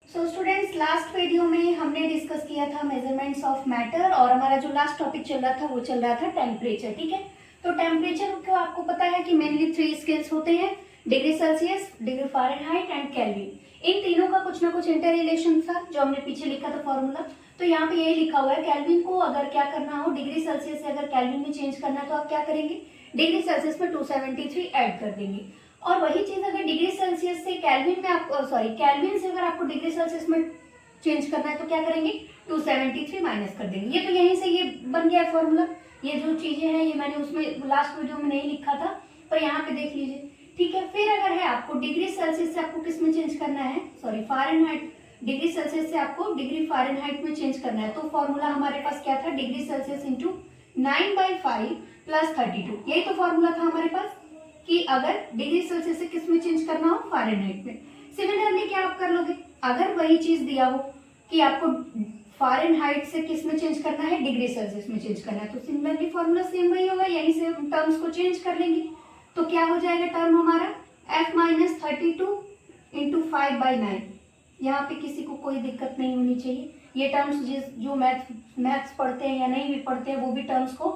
So students, last video में हमने discuss किया था मेजरमेंट्स ऑफ मैटर और हमारा जो लास्ट टॉपिक चल रहा था वो चल रहा था टेम्परेचर। ठीक है, तो टेम्परेचर को आपको पता है कि मेनली 3 स्केल्स होते हैं, degree Celsius, degree Fahrenheit and Kelvin. इन तीनों का कुछ ना कुछ इंटर रिलेशन था जो हमने पीछे लिखा था फॉर्मूला। तो यहाँ पे यही लिखा हुआ है, केल्विन को अगर क्या करना हो, डिग्री सेल्सियस से अगर केल्विन में चेंज करना है तो आप क्या करेंगे, डिग्री सेल्सियस में 273 ऐड कर देंगे। और वही चीज अगर डिग्री सेल्सियस से केल्विन में आप केल्विन से अगर आपको डिग्री सेल्सियस में चेंज करना है तो क्या करेंगे, 273 माइनस कर देंगे। ये तो यहीं से ये बन गया फॉर्मूला। ये जो चीजें हैं ये मैंने उसमें लास्ट वीडियो में नहीं लिखा था, पर यहाँ पे देख लीजिए। ठीक है, फिर अगर है आपको डिग्री सेल्सियस से आपको किस में चेंज करना है, फ़ारेनहाइट, डिग्री सेल्सियस से आपको डिग्री फ़ारेनहाइट में चेंज करना है। तो फॉर्मूला हमारे पास क्या था, डिग्री सेल्सियस इंटू 9/5 प्लस 32। यही तो फॉर्मूला था हमारे पास कि अगर डिग्री सेल्सियस से किस में चेंज करना हो, फ़ारेनहाइट में। सिमिलरली क्या आप कर लोगे, अगर वही चीज दिया हो कि आपको फ़ारेनहाइट से किस में चेंज करना है, डिग्री सेल्सियस में चेंज करना है, तो सिमिलरली फॉर्मूला सेम वही होगा, यहीं से टर्म्स को चेंज कर लेंगे। तो क्या हो जाएगा टर्म हमारा, f माइनस 32 इंटू 5/9। यहाँ पे किसी को कोई दिक्कत नहीं होनी चाहिए। ये टर्म्स जो मैथ्स पढ़ते हैं या नहीं भी पढ़ते हैं वो भी टर्म्स को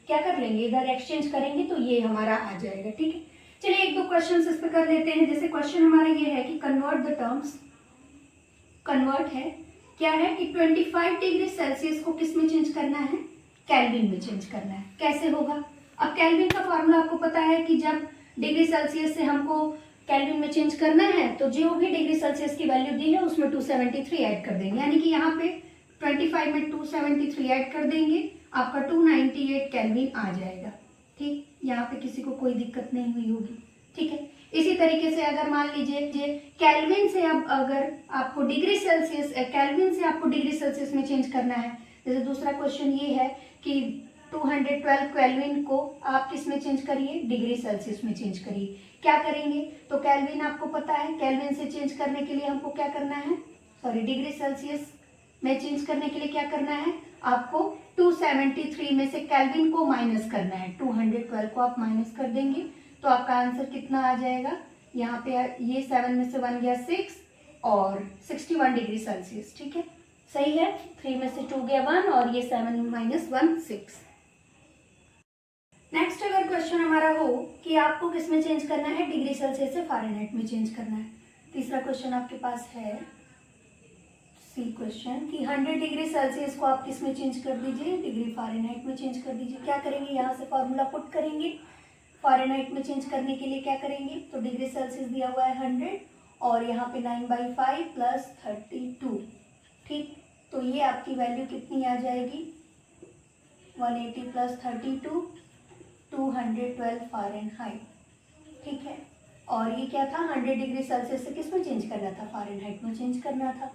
क्या कर लेंगे, इधर एक्सचेंज करेंगे तो ये हमारा आ जाएगा। ठीक है, चलिए एक दो क्वेश्चन इस पे कर लेते हैं। जैसे क्वेश्चन हमारा ये है कि कन्वर्ट द टर्म्स, कन्वर्ट है क्या है कि 25 डिग्री सेल्सियस को किस में चेंज करना है, केल्विन में चेंज करना है। कैसे होगा, अब केल्विन का फॉर्मूला आपको पता है कि जब डिग्री सेल्सियस से हमको केल्विन में चेंज करना है तो जो भी डिग्री सेल्सियस की वैल्यू दी है उसमें 273 ऐड कर देंगे, यानी कि यहाँ पे 25 में 273 ऐड कर देंगे, आपका 298 केल्विन आ जाएगा। ठीक, यहाँ पे किसी को कोई दिक्कत नहीं हुई होगी। ठीक है, इसी तरीके से अगर मान लीजिए केल्विन से अब अगर आपको डिग्री सेल्सियस, केल्विन से आपको डिग्री सेल्सियस में चेंज करना है, जैसे दूसरा क्वेश्चन ये है कि 212 केल्विन को आप किस में चेंज करिए, डिग्री सेल्सियस में चेंज करिए। क्या करेंगे, तो केल्विन आपको पता है, केल्विन से चेंज करने के लिए हमको क्या करना है, डिग्री सेल्सियस में चेंज करने के लिए क्या करना है, आपको 273 में से केल्विन को माइनस करना है, 212 को आप माइनस कर देंगे तो आपका आंसर कितना आ जाएगा, यहाँ पे ये 7 में से 1 गया 6 और 61 डिग्री सेल्सियस। ठीक है, सही है, 3 में से 2 गया 1 और ये 7 माइनस 1 6। नेक्स्ट अगर क्वेश्चन हमारा हो कि आपको किस में चेंज करना है, डिग्री सेल्सियस से फ़ारेनहाइट में चेंज करना है। तीसरा क्वेश्चन आपके पास है सी क्वेश्चन कि 100 डिग्री सेल्सियस को आप किस में चेंज कर दीजिए, डिग्री फ़ारेनहाइट में चेंज कर दीजिए। क्या करेंगे, यहाँ से फॉर्मूला पुट करेंगे, फ़ारेनहाइट में चेंज करने के लिए क्या करेंगे, तो डिग्री सेल्सियस दिया हुआ है 100 और यहाँ पे 9/5 प्लस 32। ठीक, तो ये आपकी वैल्यू कितनी आ जाएगी, 180 प्लस 32 212 फ़ारेनहाइट। ठीक है, और ये क्या था, 100 डिग्री सेल्सियस से किस में चेंज करना था, फ़ारेनहाइट में चेंज करना था।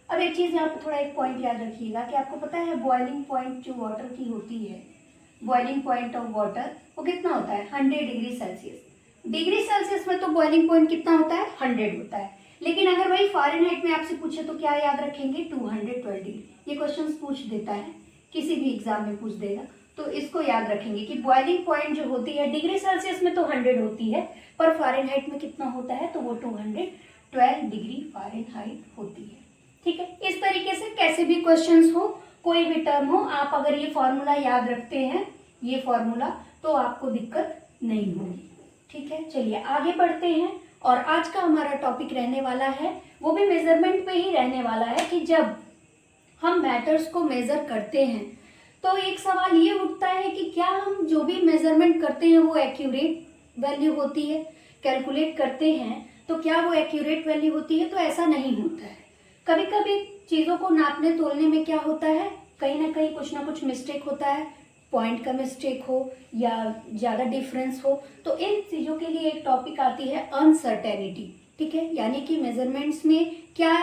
अब एक चीज़ यहाँ पे थोड़ा एक पॉइंट याद रखिएगा कि आपको पता है बॉइलिंग पॉइंट जो वाटर की होती है, बॉइलिंग पॉइंट ऑफ वाटर वो कितना होता है, 100 डिग्री सेल्सियस। डिग्री सेल्सियस में तो बॉइलिंग पॉइंट कितना होता है, 100 होता है, लेकिन अगर वही फ़ारेनहाइट में आपसे पूछे तो क्या याद रखेंगे, 212 डिग्री। ये क्वेश्चन पूछ देता है, किसी भी एग्जाम में पूछ देगा, तो इसको याद रखेंगे कि बॉइलिंग पॉइंट जो होती है डिग्री सेल्सियस में तो 100 होती है, पर फ़ारेनहाइट में कितना होता है, तो वो 212 डिग्री फ़ारेनहाइट होती है। ठीक है, इस तरीके से कैसे भी क्वेश्चंस हो, कोई भी टर्म हो, आप अगर ये फॉर्मूला याद रखते हैं, ये फॉर्मूला, तो आपको दिक्कत नहीं होगी। ठीक है, चलिए आगे बढ़ते हैं। और आज का हमारा टॉपिक रहने वाला है, वो भी मेजरमेंट पे ही रहने वाला है कि जब हम मैटर्स को मेजर करते हैं तो एक सवाल ये उठता है कि क्या हम जो भी मेजरमेंट करते हैं वो एक्यूरेट वैल्यू होती है, कैलकुलेट करते हैं तो क्या वो एक्यूरेट वैल्यू होती है, तो ऐसा नहीं होता है। कभी कभी चीज़ों को नापने तोलने में क्या होता है, कहीं ना कुछ मिस्टेक होता है, पॉइंट का मिस्टेक हो या ज़्यादा डिफरेंस हो, तो इन चीज़ों के लिए एक टॉपिक आती है अनसर्टेनिटी। ठीक है, यानी कि मेजरमेंट्स में क्या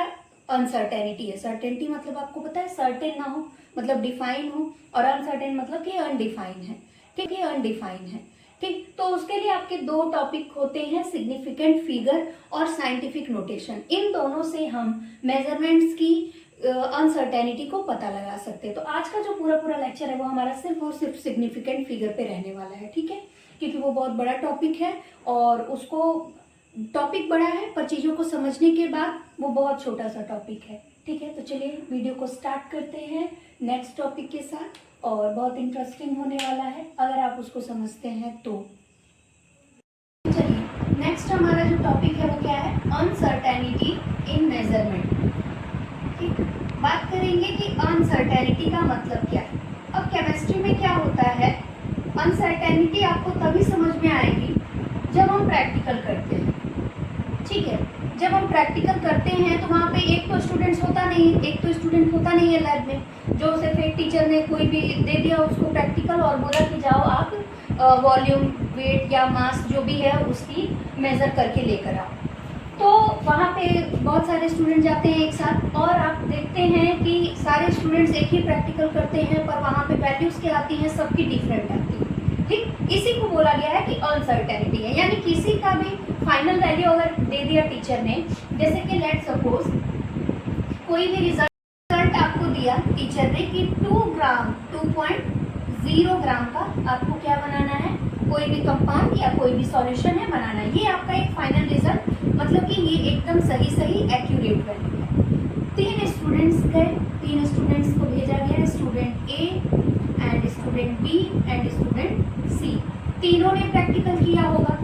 अनसर्टेनिटी है। सर्टेनिटी मतलब आपको पता है, सर्टेन ना हो मतलब डिफाइन हो, और अनसर्टेन मतलब कि अनडिफाइन है। ठीक है, अनडिफाइन है। ठीक, तो उसके लिए आपके दो टॉपिक होते हैं, सिग्निफिकेंट फिगर और साइंटिफिक नोटेशन। इन दोनों से हम मेजरमेंट्स की अनसर्टेनिटी को पता लगा सकते हैं। तो आज का जो पूरा लेक्चर है वो हमारा सिर्फ और सिर्फ सिग्निफिकेंट फिगर पे रहने वाला है। ठीक है, क्योंकि वो बहुत बड़ा टॉपिक है और उसको टॉपिक बड़ा है पर चीज़ों को समझने के बाद वो बहुत छोटा सा टॉपिक है। ठीक है, तो चलिए वीडियो को स्टार्ट करते हैं नेक्स्ट टॉपिक के साथ, और बहुत इंटरेस्टिंग होने वाला है अगर आप उसको समझते हैं तो। चलिए नेक्स्ट हमारा जो टॉपिक है वो क्या है, अनसर्टेनिटी इन मेजरमेंट। ठीक, बात करेंगे कि अनसर्टेनिटी का मतलब क्या है। अब केमिस्ट्री में क्या होता है, अनसर्टेनिटी आपको तभी समझ में आएगी जब हम प्रैक्टिकल करते हैं। ठीक है, जब हम प्रैक्टिकल करते हैं तो वहाँ पे एक तो स्टूडेंट होता नहीं है लैब में, जो सिर्फ एक टीचर ने कोई भी दे दिया उसको प्रैक्टिकल और बोला कि जाओ आप वॉल्यूम, वेट या मास जो भी है उसकी मेज़र करके लेकर आओ। तो वहाँ पे बहुत सारे स्टूडेंट जाते हैं एक साथ, और आप देखते हैं कि सारे स्टूडेंट्स एक ही प्रैक्टिकल करते हैं पर वहाँ पे वैल्यूज़ क्या आती हैं, सबकी डिफरेंट आती है। ठीक, इसी को बोला गया है कि अनसर्टेनिटी है, यानी किसी का भी फाइनल वैल्यू अगर दे दिया टीचर ने, जैसे कि लेट सपोज कोई भी रिजल्ट आपको दिया टीचर ने कि 2 ग्राम 2.0 ग्राम का आपको क्या बनाना है, कोई भी कंपाउंड या कोई भी सॉल्यूशन है बनाना है, ये आपका एक फाइनल रिजल्ट, मतलब कि ये एकदम सही एक्यूरेट वैल्यू है। 3 स्टूडेंट्स गए, 3 स्टूडेंट्स को भेजा गया, student A and student B and student C. तीनों ने प्रैक्टिकल किया होगा।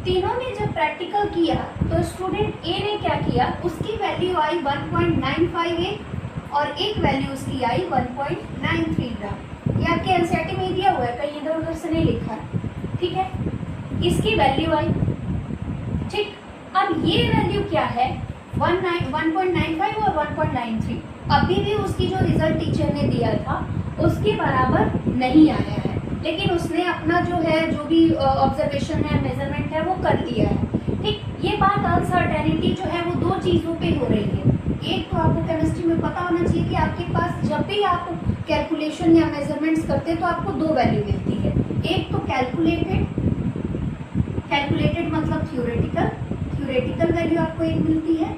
तीनों ने जब प्रैक्टिकल किया तो स्टूडेंट ए ने क्या किया, उसकी वैल्यू आई 1.958 और एक वैल्यू उसकी आई 1.93 ग्राम। ये आपके एनसीईआरटी में दिया हुआ है, कहीं इधर उधर से नहीं लिखा है। ठीक है, इसकी वैल्यू आई। ठीक, अब ये वैल्यू क्या है, 1.95 और 1.93। अभी भी उसकी जो रिजल्ट टीचर ने दिया था उसके बराबर नहीं आया है, लेकिन उसने अपना जो है, जो भी ऑब्जर्वेशन है, मेजरमेंट है, वो कर लिया है। ठीक, ये बात अनसर्टेनिटी जो है वो 2 चीज़ों पे हो रही है। एक तो आपको केमिस्ट्री में पता होना चाहिए कि आपके पास जब भी आप कैलकुलेशन या मेजरमेंट्स करते हैं तो आपको 2 वैल्यू मिलती है। एक तो कैलकुलेटेड मतलब थ्योरेटिकल वैल्यू आपको एक मिलती है।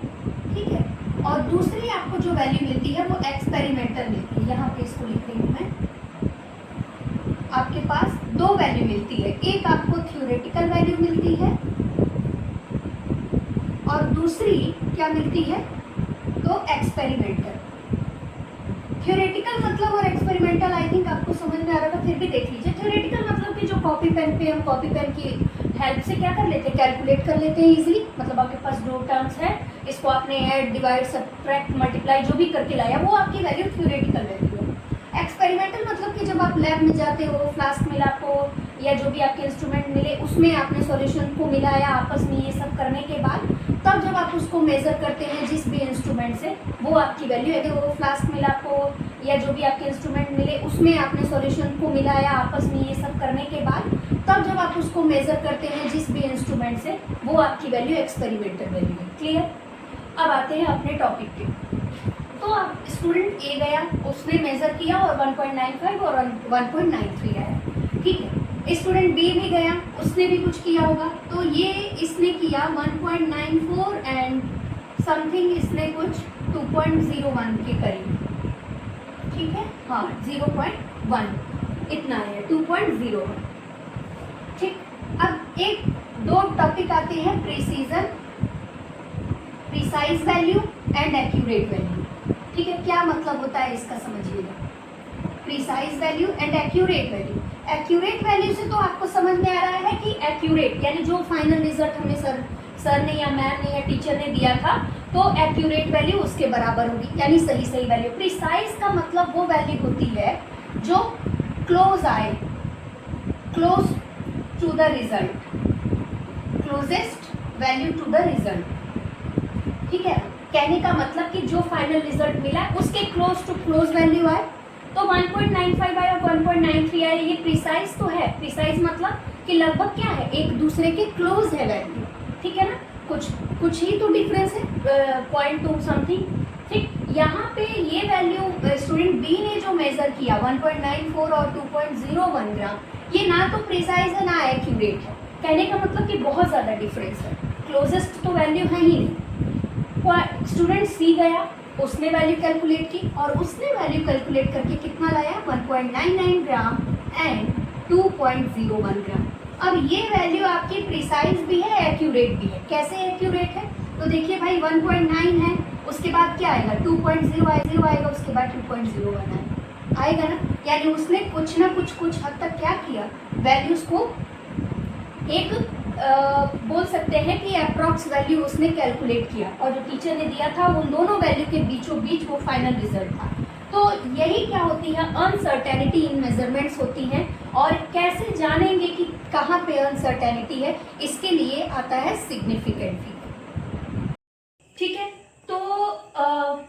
ठीक है, और दूसरी आपको जो वैल्यू मिलती है वो एक्सपेरिमेंटल मिलती है। यहाँ पे इसको लिख रही हूँ मैं, आपके पास 2 वैल्यू मिलती है, एक आपको थ्योरेटिकल वैल्यू मिलती है और दूसरी क्या मिलती है, तो एक्सपेरिमेंटल। थ्योरेटिकल मतलब और एक्सपेरिमेंटल आई थिंक आपको समझ में आ रहा था, फिर भी देख लीजिए। थ्योरेटिकल मतलब कि जो कॉपी पेन पे हम कॉपी पेन की हेल्प से क्या कर लेते हैं, कैलकुलेट कर लेते हैं इजीली। मतलब आपके पास 2 टर्म्स है, इसको आपने ऐड, डिवाइड, सब्ट्रैक्ट, मल्टीप्लाई जो भी करके लाया वो आपकी वैल्यू थ्योरेटिकल वैल्यू है। एक्सपेरिमेंटल मतलब कि जब आप लैब में जाते हो, फ्लास्क मिला आपको या जो भी आपके इंस्ट्रूमेंट मिले उसमें आपने सॉल्यूशन को मिलाया आपस में, ये सब करने के बाद तब जब आप उसको मेज़र करते हैं जिस भी इंस्ट्रूमेंट से, वो आपकी वैल्यू है। वो फ्लास्क मिला आपको या जो भी आपके इंस्ट्रूमेंट मिले उसमें आपने सॉल्यूशन को मिलाया आपस में, ये सब करने के बाद तब जब आप उसको मेज़र करते हैं जिस भी इंस्ट्रूमेंट से, वो आपकी वैल्यू एक्सपेरिमेंटल वैल्यू है। क्लियर? अब आते हैं अपने टॉपिक पे। तो अब स्टूडेंट ए गया, उसने मेज़र किया और 1.95 और 1.93 आया। ठीक है, स्टूडेंट बी भी गया, उसने भी कुछ किया होगा, तो ये इसने किया 1.94 एंड समथिंग, इसने कुछ 2.01 के करीब। ठीक है, हाँ 0.1 इतना है, 2.01। ठीक, अब एक 2 टॉपिक आते हैं, precise value and accurate value. ठीक है, क्या मतलब होता है इसका समझिएगा, precise value and accurate value. Accurate value से तो आपको समझ में आ रहा है कि एक्यूरेट यानी जो फाइनल रिजल्ट हमें सर ने या मैम ने या टीचर ने दिया था, तो एक्यूरेट वैल्यू उसके बराबर होगी, यानी सही वैल्यू। प्रिसाइज का मतलब वो वैल्यू होती है जो क्लोज आए, close to the result, closest value to the result. ठीक है, कहने का मतलब कि जो फाइनल रिजल्ट मिला उसके क्लोज टू क्लोज वैल्यू आए, तो 1.95 आया, 1.93 आया, ये प्रिसाइज तो है। प्रिसाइज मतलब कि लगभग क्या है, एक दूसरे के क्लोज है वैल्यू। ठीक है ना, कुछ ही तो डिफरेंस है, 0.2 समथिंग। ठीक, यहाँ पे ये वैल्यू स्टूडेंट बी ने जो मेजर किया 1.94 और 2.01 ग्राम, ये ना तो प्रिसाइज है ना एक्यूरेट है। कहने का मतलब कि बहुत ज़्यादा डिफरेंस है, क्लोजेस्ट तो वैल्यू है ही नहीं। स्टूडेंट सी गया, उसने वैल्यू कैलकुलेट की और उसने वैल्यू कैलकुलेट करके कितना लाया, 1.99 ग्राम एंड 2.01 ग्राम। अब ये वैल्यू आपकी प्रिसाइज भी है, एक्यूरेट भी है। कैसे एक्यूरेट है? तो देखिए भाई 1.9 है, उसके बाद क्या आएगा 2.0 आएगा, उसके बाद 2.01 आएगा ना। यानी उसने कुछ ना कुछ हद तक क्या किया, वैल्यूज को एक बोल सकते हैं कि अप्रॉक्स वैल्यू उसने कैलकुलेट किया, और जो टीचर ने दिया था उन दोनों वैल्यू के बीचों बीच वो फाइनल रिजल्ट था। तो यही क्या होती है, अनसर्टेनिटी इन मेजरमेंट्स होती हैं। और कैसे जानेंगे कि कहाँ पे अनसर्टेनिटी है, इसके लिए आता है सिग्निफिकेंट फिगर। ठीक है, तो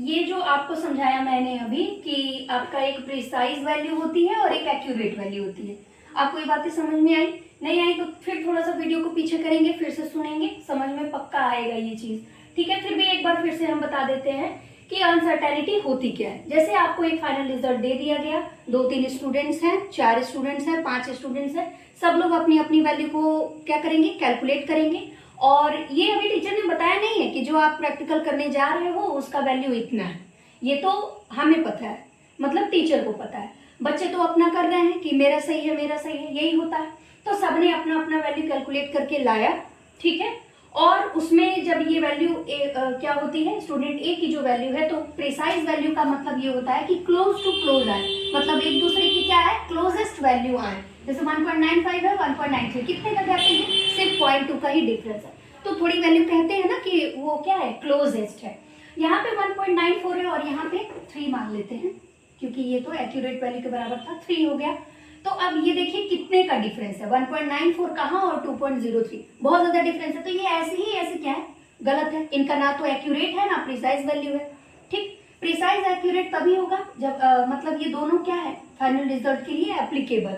ये जो आपको समझाया मैंने अभी कि आपका एक प्रिसाइज वैल्यू होती है और एक एक्यूरेट वैल्यू होती है। आपको ये बातें समझ में आई? नहीं आई तो फिर थोड़ा सा वीडियो को पीछे करेंगे, फिर से सुनेंगे, समझ में पक्का आएगा ये चीज। ठीक है, फिर भी एक बार फिर से हम बता देते हैं कि अनसर्टेनिटी होती क्या है। जैसे आपको एक फाइनल रिजल्ट दे दिया गया, 2-3 स्टूडेंट्स हैं, 4 स्टूडेंट्स हैं, 5 स्टूडेंट्स हैं, सब लोग अपनी अपनी वैल्यू को क्या करेंगे, कैलकुलेट करेंगे। और ये अभी टीचर ने बताया नहीं है कि जो आप प्रैक्टिकल करने जा रहे हो उसका वैल्यू इतना है, ये तो हमें पता है, मतलब टीचर को पता है। बच्चे तो अपना कर रहे हैं कि मेरा सही है, मेरा सही है, यही होता है। तो सबने अपना अपना वैल्यू कैलकुलेट करके लाया, ठीक है। और उसमें जब ये वैल्यू क्या होती है, स्टूडेंट ए की जो वैल्यू है, तो प्रिसाइज वैल्यू का मतलब ये होता है कि क्लोज टू क्लोज आए, मतलब एक दूसरे की क्या है, क्लोजेस्ट वैल्यू आए। जैसे 1.95 है, 1.93, कितने का कहते हैं, सिर्फ 0.2 का ही डिफरेंस है, तो थोड़ी वैल्यू कहते हैं ना कि वो क्या है, क्लोजेस्ट है। यहाँ पे 1.94 है और यहाँ पे 3 मान लेते हैं, क्योंकि ये तो एक्यूरेट वैल्यू के बराबर था, 3 हो गया। तो अब ये देखिए कितने का डिफरेंस है, 1.94 कहाँ और 2.03, बहुत ज्यादा डिफरेंस है। तो ये ऐसे क्या है, गलत है, इनका ना तो एक्यूरेट है ना प्रिसाइज वैल्यू है। ठीक, प्रिसाइज एक्यूरेट तभी होगा जब मतलब ये दोनों क्या है, फाइनल रिजल्ट के लिए एप्लीकेबल।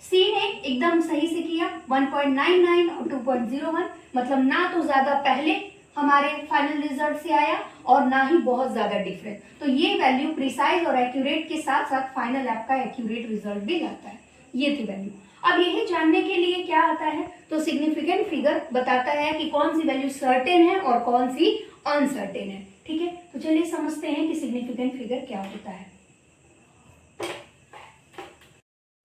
सी ने एकदम सही से किया, 1.99 और 2.01, मतलब ना तो ज्यादा पहले हमारे फाइनल रिजल्ट से आया और ना ही बहुत ज्यादा डिफरेंट। तो ये वैल्यू प्रिसाइज और एक्यूरेट के साथ साथ फाइनल आपका एक्यूरेट रिजल्ट भी लाता है, ये थी वैल्यू। अब यही जानने के लिए क्या आता है, तो सिग्निफिकेंट फिगर बताता है कि कौन सी वैल्यू सर्टेन है और कौन सी अनसर्टेन है। ठीक है, तो चलिए समझते हैं कि सिग्निफिकेंट फिगर क्या होता है।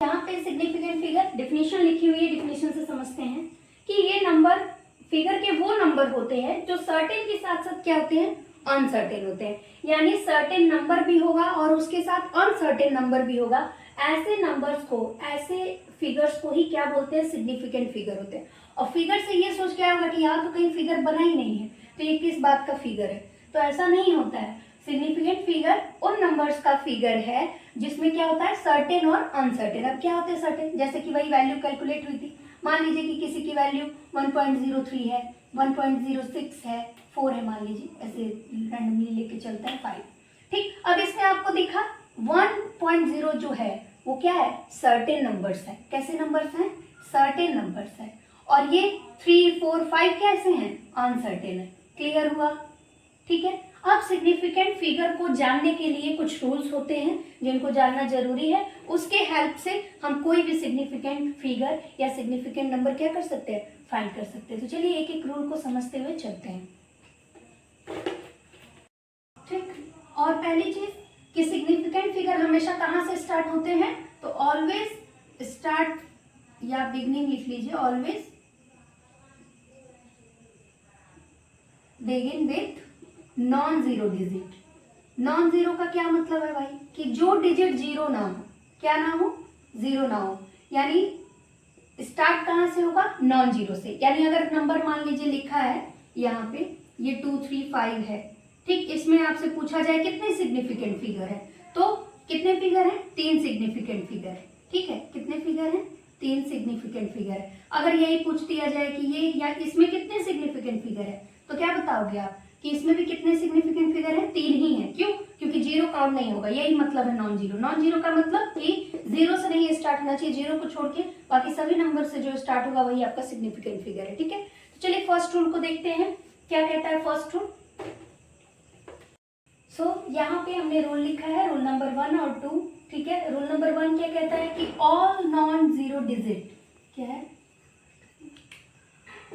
यहाँ पे सिग्निफिकेंट फिगर डेफिनेशन लिखी हुई है, डेफिनेशन से समझते हैं कि ये नंबर, फिगर के वो नंबर होते हैं जो सर्टेन के साथ साथ क्या होते हैं, अनसर्टेन होते हैं। यानी सर्टेन नंबर भी होगा और उसके साथ अनसर्टेन नंबर भी होगा। ऐसे नंबर्स को, ऐसे फिगर्स को ही क्या बोलते हैं, सिग्निफिकेंट फिगर होते हैं। और फिगर से ये सोच क्या होगा कि यार तो कहीं फिगर बना ही नहीं है, तो ये किस बात का फिगर है, तो ऐसा नहीं होता है। सिग्निफिकेंट फिगर उन नंबर्स का फिगर है जिसमें क्या होता है, सर्टेन और अनसर्टेन। अब क्या होते हैं सर्टेन, जैसे कि वही वैल्यू कैलकुलेट हुई थी, मान लीजिए कि किसी की वैल्यू 1.03 है, 1.06 है, 4 है, मान लीजिए, ऐसे रैंडमली लेके चलते हैं 5। ठीक, अब इसमें आपको दिखा 1.0 जो है वो क्या है, सर्टेन नंबर्स है। कैसे नंबर्स हैं, सर्टेन नंबर्स है। और ये 3, 4, 5 कैसे हैं, अनसर्टेन है। क्लियर हुआ? ठीक है, अब सिग्निफिकेंट फिगर को जानने के लिए कुछ रूल्स होते हैं जिनको जानना जरूरी है। उसके हेल्प से हम कोई भी सिग्निफिकेंट फिगर या सिग्निफिकेंट नंबर क्या कर सकते हैं, फाइंड कर सकते हैं। तो चलिए एक एक रूल को समझते हुए चलते हैं। ठीक, और पहली चीज कि सिग्निफिकेंट फिगर हमेशा कहाँ से स्टार्ट होते हैं, तो ऑलवेज स्टार्ट या बिगनिंग लिख लीजिए, always begin with non zero digit. Non zero का क्या मतलब है भाई, कि जो डिजिट जीरो ना हो, क्या ना हो, जीरो ना हो। यानी स्टार्ट कहां से होगा, नॉन जीरो से। यानी अगर नंबर मान लीजिए लिखा है यहाँ पे, ये 2, 3, 5 है, ठीक, इसमें आपसे पूछा जाए कितने सिग्निफिकेंट फिगर है, तो कितने फिगर है, 3 सिग्निफिकेंट फिगर है। ठीक है, कितने फिगर है, 3 सिग्निफिकेंट फिगर है। अगर यही पूछ दिया जाए कि ये या इसमें कितने सिग्निफिकेंट फिगर है, तो क्या बताओगे आप कि इसमें भी कितने सिग्निफिकेंट फिगर है, 3 ही है। क्यों, क्योंकि जीरो काउंट नहीं होगा, यही मतलब है नॉन जीरो। नॉन जीरो का मतलब कि जीरो से नहीं स्टार्ट होना चाहिए, जीरो को छोड़ के बाकी सभी नंबर से जो स्टार्ट होगा वही आपका सिग्निफिकेंट फिगर है। ठीक है, तो चलिए फर्स्ट रूल को देखते हैं, क्या कहता है फर्स्ट रूल। यहाँ पे हमने रूल लिखा है, रूल नंबर 1 और 2। ठीक है, रूल नंबर 1 क्या कहता है कि ऑल नॉन जीरो डिजिट, क्या है,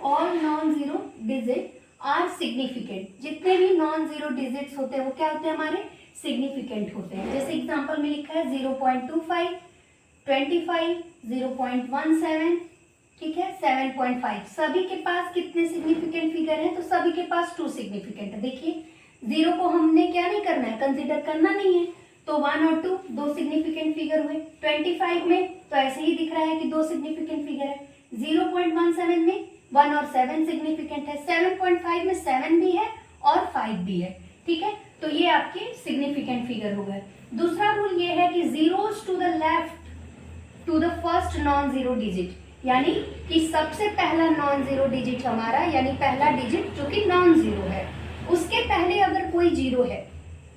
all non zero digit are significant. जितने भी नॉन जीरो डिजिट्स होते हैं वो क्या होते हैं, हमारे सिग्निफिकेंट होते हैं। जैसे एग्जांपल में लिखा है 0.25, 25, 0.17, ठीक है 7.5। सभी के पास कितने सिग्निफिकेंट फिगर हैं? तो सभी के पास 2 सिग्निफिकेंट है। देखिए 0 को हमने क्या नहीं करना है, कंसीडर करना नहीं है, तो 1 और 2 दो सिग्निफिकेंट फिगर हुए। 25 में तो ऐसे ही दिख रहा है कि 2 सिग्निफिकेंट फिगर है। 0.17 में 1 और 7 सिग्निफिकेंट है। 7.5 में 7 भी है और 5 भी है। ठीक है, तो ये आपके सिग्निफिकेंट फिगर हो गए। दूसरा रूल ये है कि zeros to the left to the first non zero digit, यानी कि सबसे पहला नॉन जीरो डिजिट हमारा, यानी पहला डिजिट जो कि नॉन जीरो है, उसके पहले अगर कोई जीरो है,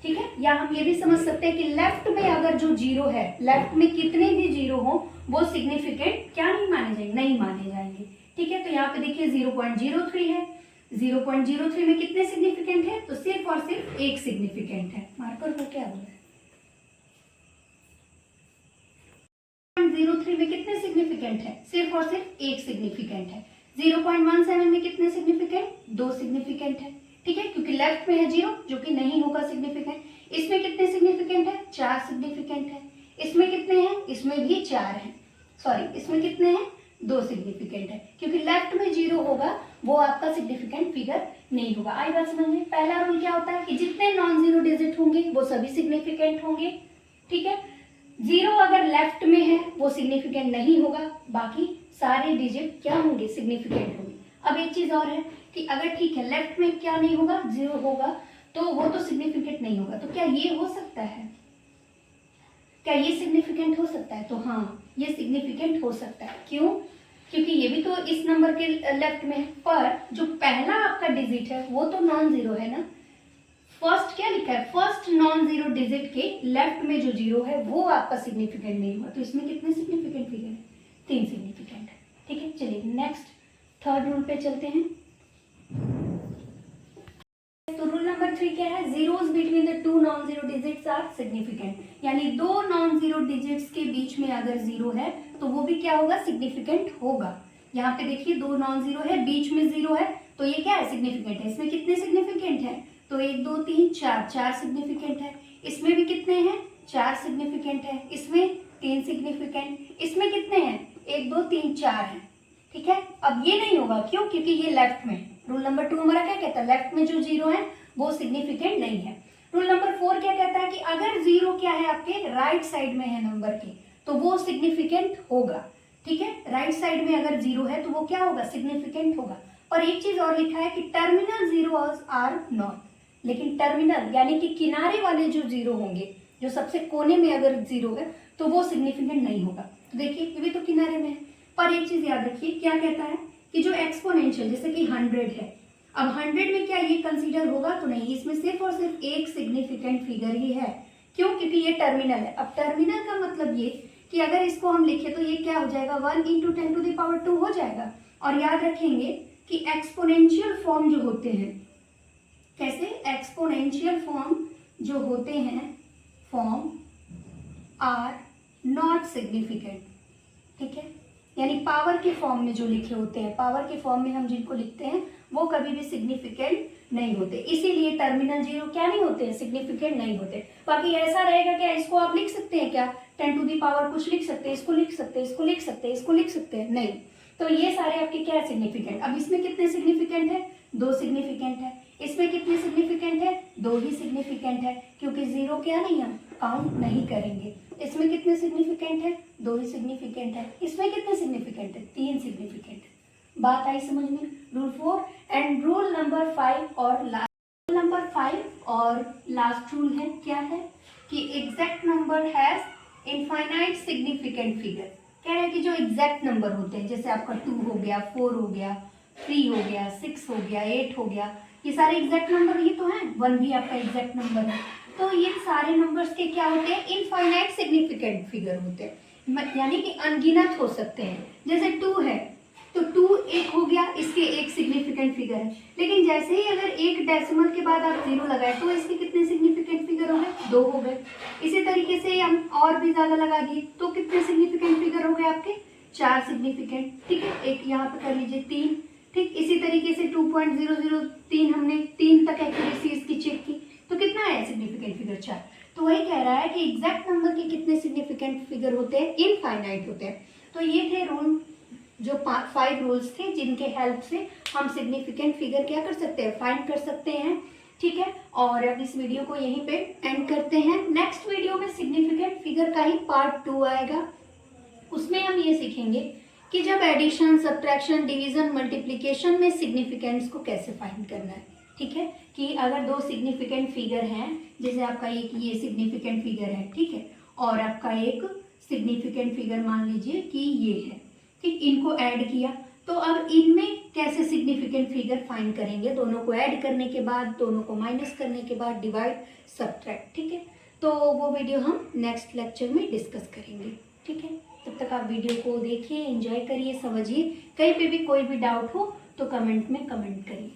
ठीक है, या हम ये भी समझ सकते हैं कि लेफ्ट में अगर जो जीरो है, लेफ्ट में कितने भी जीरो हो वो सिग्निफिकेंट क्या नहीं माने जाएंगे, नहीं माने जाएंगे। ठीक है, तो यहाँ पे देखिए 0.03 है। 0.03 में कितने सिग्निफिकेंट है? तो सिर्फ और सिर्फ एक सिग्निफिकेंट है। मार्कर को क्या बोला है? 0.03 में कितने सिग्निफिकेंट है? सिर्फ और सिर्फ एक सिग्निफिकेंट है। 0.17 में कितने सिग्निफिकेंट? 2 सिग्निफिकेंट है। ठीक है, क्योंकि लेफ्ट में है 0 जो कि नहीं होगा सिग्निफिकेंट। इसमें कितने सिग्निफिकेंट है? 4 सिग्निफिकेंट है। इसमें कितने हैं? इसमें भी 4 हैं। सॉरी, इसमें कितने हैं? 2 सिग्निफिकेंट है, क्योंकि लेफ्ट में 0 होगा वो आपका सिग्निफिकेंट फिगर नहीं होगा। आई बात समझ में? पहला रूल क्या होता है कि जितने नॉन जीरो डिजिट होंगे वो सभी सिग्निफिकेंट होंगे। ठीक है, 0 अगर लेफ्ट में है वो सिग्निफिकेंट नहीं होगा, बाकी सारे डिजिट क्या होंगे? सिग्निफिकेंट होंगे। अब एक चीज और है कि अगर ठीक है लेफ्ट में क्या नहीं होगा? 0 होगा, तो वो तो सिग्निफिकेंट नहीं होगा। तो क्या ये हो सकता है? क्या ये सिग्निफिकेंट हो सकता है? तो हाँ, ये सिग्निफिकेंट हो सकता है। क्यों? क्योंकि ये भी तो इस नंबर के लेफ्ट में है, पर जो पहला आपका डिजिट है वो तो नॉन जीरो है ना। फर्स्ट क्या लिखा है? फर्स्ट नॉन जीरो डिजिट के लेफ्ट में जो 0 है वो आपका सिग्निफिकेंट नहीं हुआ। तो इसमें कितने सिग्निफिकेंट फिगर है? 3 सिग्निफिकेंट है। ठीक है, चलिए नेक्स्ट थर्ड रूल पे चलते हैं। तो रूल नंबर 3 क्या है? Zeros between the 2 non zero digits are significant, यानी 2 नॉन जीरो डिजिट्स के बीच में अगर 0 है तो वो भी क्या होगा? सिग्निफिकेंट होगा। यहाँ पे देखिए 2 नॉन जीरो है, बीच में 0 है, तो ये क्या है? सिग्निफिकेंट है। इसमें कितने सिग्निफिकेंट है? तो 1 2 3 4, 4 सिग्निफिकेंट है। इसमें भी कितने हैं? 4 सिग्निफिकेंट है। इसमें 3 सिग्निफिकेंट। इसमें कितने हैं? 1 2 3 4 है। ठीक है, अब ये नहीं होगा, क्यों? क्योंकि ये लेफ्ट में। रूल नंबर 2 हमारा क्या कहता है? लेफ्ट में जो 0 है वो सिग्निफिकेंट नहीं है। रूल नंबर 4 क्या कहता है कि अगर 0 क्या है आपके राइट साइड में है नंबर के, तो वो सिग्निफिकेंट होगा। ठीक है, राइट साइड में अगर 0 है तो वो क्या होगा? सिग्निफिकेंट होगा। और एक चीज और लिखा है कि टर्मिनल जीरोस आर नॉट, लेकिन टर्मिनल यानी कि किनारे वाले जो 0 होंगे, जो सबसे कोने में अगर 0 है तो वो सिग्निफिकेंट नहीं होगा। तो देखिए ये भी तो किनारे में है। पर एक चीज याद रखिए, क्या कहता है कि जो एक्सपोनेंशियल जैसे कि 100 है, अब 100 में क्या ये कंसीडर होगा? तो नहीं, इसमें सिर्फ और सिर्फ एक सिग्निफिकेंट फिगर ही है। क्यों? क्योंकि ये टर्मिनल है। अब टर्मिनल का मतलब ये कि अगर इसको हम लिखे तो ये क्या हो जाएगा? 1 × 10⁻² हो जाएगा। और याद रखेंगे कि एक्सपोनेंशियल फॉर्म जो होते हैं, कैसे? एक्सपोनेंशियल फॉर्म जो होते हैं, फॉर्म आर नॉट सिग्निफिकेंट। ठीक है, यानी पावर के फॉर्म में जो लिखे होते हैं, पावर के फॉर्म में हम जिनको लिखते हैं वो कभी भी सिग्निफिकेंट नहीं होते। इसीलिए टर्मिनल 0 क्या नहीं होते? सिग्निफिकेंट नहीं होते। बाकी ऐसा रहेगा क्या? इसको आप लिख सकते हैं क्या? 10⁻, कुछ लिख सकते हैं, इसको लिख सकते हैं, इसको लिख सकते हैं, इसको लिख सकते हैं? नहीं। तो ये सारे आपके क्या सिग्निफिकेंट? अब इसमें कितने सिग्निफिकेंट है? 2 सिग्निफिकेंट है। इसमें कितने सिग्निफिकेंट है? 2 ही सिग्निफिकेंट है, क्योंकि 0 क्या नहीं हम काउंट नहीं करेंगे। इसमें कितने सिग्निफिकेंट है? 2 ही सिग्निफिकेंट है। इसमें कितने सिग्निफिकेंट है? 3 सिग्निफिकेंट। बात आई समझ में? रूल 4 एंड रूल नंबर 5 और लास्ट। रूल नंबर 5 और लास्ट रूल है क्या है कि exact number has infinite significant figure. क्या है कि जो एग्जैक्ट नंबर होते हैं, जैसे आपका 2 हो गया, 4 हो गया, 3 हो गया, 6 हो गया, 8 हो गया, ये सारे एग्जैक्ट नंबर ही तो हैं। 1 भी आपका एग्जैक्ट नंबर है। तो ये सारे नंबर्स के क्या होते हैं? इनफाइनाइट सिग्निफिकेंट फिगर होते हैं, यानी कि अनगिनत हो सकते हैं। जैसे 2 है तो 2 एक हो गया, इसके एक सिग्निफिकेंट फिगर है। लेकिन जैसे ही अगर एक डेसिमल के बाद आप 0 लगाए तो इसके कितने सिग्निफिकेंट फिगर हो गए? 2 हो गए। इसी तरीके से हम और भी ज्यादा लगा दिए तो कितने सिग्निफिकेंट फिगर हो गए आपके? 4 सिग्निफिकेंट। ठीक है, एक यहाँ पे कर लीजिए 3। ठीक, इसी तरीके से 2.003 हमने 3 तक एक्यूरेसी इसकी चेक की, तो कितना है सिग्निफिकेंट फिगर? 4। तो वही कह रहा है कि एग्जैक्ट नंबर के कितने सिग्निफिकेंट फिगर होते हैं? इनफाइनाइट होते हैं। तो ये थे रूल जो 5 रूल्स थे जिनके हेल्प से हम सिग्निफिकेंट फिगर क्या कर सकते हैं, फाइंड कर सकते हैं। ठीक है, और अब इस वीडियो को यहीं पे एंड करते हैं। नेक्स्ट वीडियो में सिग्निफिकेंट फिगर का ही पार्ट 2 आएगा। उसमें हम ये सीखेंगे कि जब एडिशन, सब्ट्रैक्शन, डिवीजन, मल्टीप्लिकेशन में सिग्निफिकेंट्स को कैसे फाइंड करना है। ठीक है, कि अगर 2 सिग्निफिकेंट फिगर हैं, जैसे आपका एक ये सिग्निफिकेंट फिगर है, ठीक है, और आपका एक सिग्निफिकेंट फिगर मान लीजिए कि ये है, ठीक, इनको ऐड किया तो अब इनमें कैसे सिग्निफिकेंट फिगर फाइंड करेंगे, दोनों को ऐड करने के बाद, दोनों को माइनस करने के बाद, डिवाइड, सब्ट्रैक्ट। ठीक है, तो वो वीडियो हम नेक्स्ट लेक्चर में डिस्कस करेंगे। ठीक है, तब तक आप वीडियो को देखिए, एंजॉय करिए, समझिए। कहीं पे भी कोई भी डाउट हो तो कमेंट में कमेंट करिए।